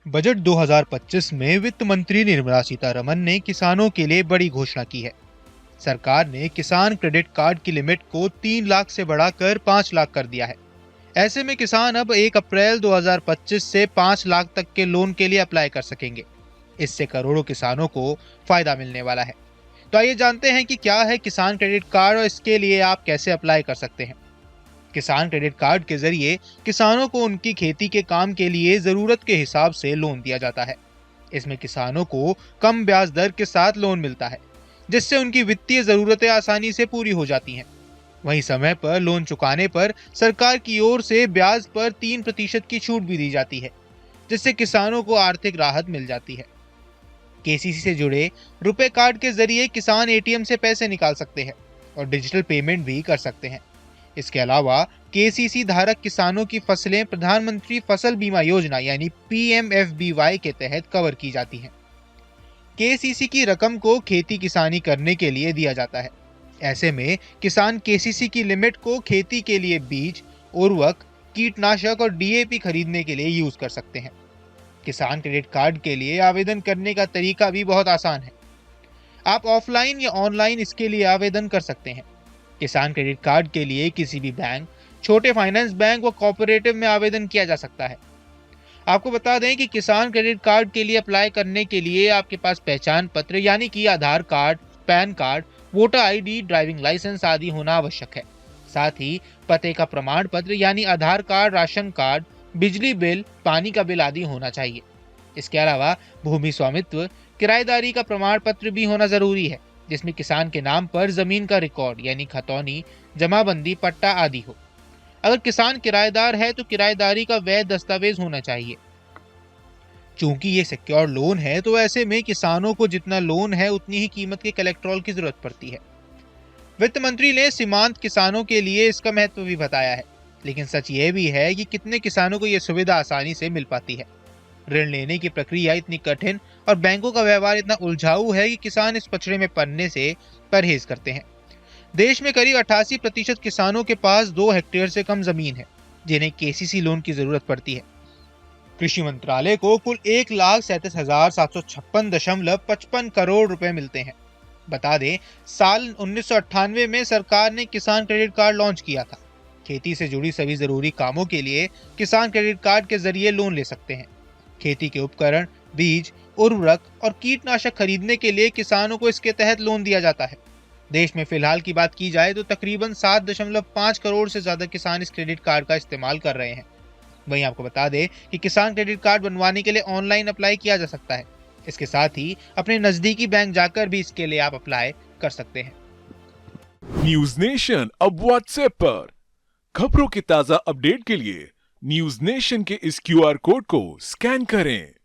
Budget 2025 में वित्त मंत्री निर्मला सीतारमण ने किसानों के लिए बड़ी घोषणा की है। सरकार ने किसान क्रेडिट कार्ड की लिमिट को 3 लाख से बढ़ाकर 5 लाख कर दिया है। ऐसे में किसान अब 1 अप्रैल 2025 से 5 लाख तक के लोन के लिए अप्लाई कर सकेंगे। इससे करोड़ों किसानों को फायदा मिलने वाला है। तो आइए जानते हैं कि क्या है किसान क्रेडिट कार्ड और इसके लिए आप कैसे अप्लाई कर सकते हैं। किसान क्रेडिट कार्ड के जरिए किसानों को उनकी खेती के काम के लिए जरूरत के हिसाब से लोन दिया जाता है। इसमें किसानों को कम ब्याज दर के साथ लोन मिलता है, जिससे उनकी वित्तीय जरूरतें आसानी से पूरी हो जाती हैं। वहीं समय पर लोन चुकाने पर सरकार की ओर से ब्याज पर 3% की छूट भी दी जाती है, जिससे किसानों को आर्थिक राहत मिल जाती है। केसीसी से जुड़े रुपए कार्ड के जरिए किसान एटीएम से पैसे निकाल सकते हैं और डिजिटल पेमेंट भी कर सकते हैं। इसके अलावा केसीसी धारक किसानों की फसलें प्रधानमंत्री फसल बीमा योजना यानी पीएमएफबीवाई के तहत कवर की जाती हैं। केसीसी की रकम को खेती किसानी करने के लिए दिया जाता है। ऐसे में किसान केसीसी की लिमिट को खेती के लिए बीज, उर्वरक, कीटनाशक और डीएपी खरीदने के लिए यूज कर सकते हैं। किसान क्रेडिट कार्ड के लिए आवेदन करने का तरीका भी बहुत आसान है। आप ऑफलाइन या ऑनलाइन इसके लिए आवेदन कर सकते हैं। किसान क्रेडिट कार्ड के लिए किसी भी बैंक, छोटे फाइनेंस बैंक व कोऑपरेटिव में आवेदन किया जा सकता है। आपको बता दें कि किसान क्रेडिट कार्ड के लिए अप्लाई करने के लिए आपके पास पहचान पत्र यानी कि Aadhaar card, PAN card, voter ID, driving licence आदि होना आवश्यक है। साथ ही पते का प्रमाण पत्र यानी आधार कार्ड, राशन कार्ड, बिजली बिल, पानी का बिल आदि होना चाहिए। इसके अलावा भूमि स्वामित्व, किराएदारी का प्रमाण पत्र भी होना जरूरी है, जिसमें किसान के नाम पर जमीन का रिकॉर्ड यानी खतौनी, जमाबंदी, पट्टा आदि हो। अगर किसान किराएदार है तो किराएदारी का वैध दस्तावेज होना चाहिए। चूंकि ये सिक्योर लोन है तो ऐसे में किसानों को जितना लोन है उतनी ही कीमत के कोलेट्रल की जरूरत पड़ती है। वित्त मंत्री ने सीमांत किसानों के लिए इसका महत्व भी बताया है, लेकिन सच ये भी है कि कितने किसानों को यह सुविधा आसानी से मिल पाती है। ऋण लेने की प्रक्रिया इतनी कठिन और बैंकों का व्यवहार इतना उलझाऊ है कि किसान इस पचड़े में पड़ने से परहेज करते हैं। देश में करीब 88% किसानों के पास 2 हेक्टेयर से कम जमीन है, जिन्हें केसीसी लोन की जरूरत पड़ती है। कृषि मंत्रालय को कुल 1,37,756.55 करोड़ रुपए मिलते हैं। बता दें, साल 1998 में सरकार ने किसान क्रेडिट कार्ड लॉन्च किया था। खेती से जुड़ी सभी जरूरी कामों के लिए किसान क्रेडिट कार्ड के जरिए लोन ले सकते हैं। खेती के उपकरण, बीज, उर्वरक और कीटनाशक खरीदने के लिए किसानों को इसके तहत लोन दिया जाता है। देश में फिलहाल की बात की जाए तो तकरीबन 7.5 करोड़ से ज्यादा किसान इस क्रेडिट कार्ड का इस्तेमाल कर रहे हैं। वहीं आपको बता दें कि किसान क्रेडिट कार्ड बनवाने के लिए ऑनलाइन अप्लाई किया जा सकता है। इसके साथ ही अपने नजदीकी बैंक जाकर भी इसके लिए आप अप्लाई कर सकते हैं। न्यूज नेशन अब व्हाट्सएप पर खबरों की ताजा अपडेट के लिए न्यूज नेशन के इस क्यूआर कोड को स्कैन करें।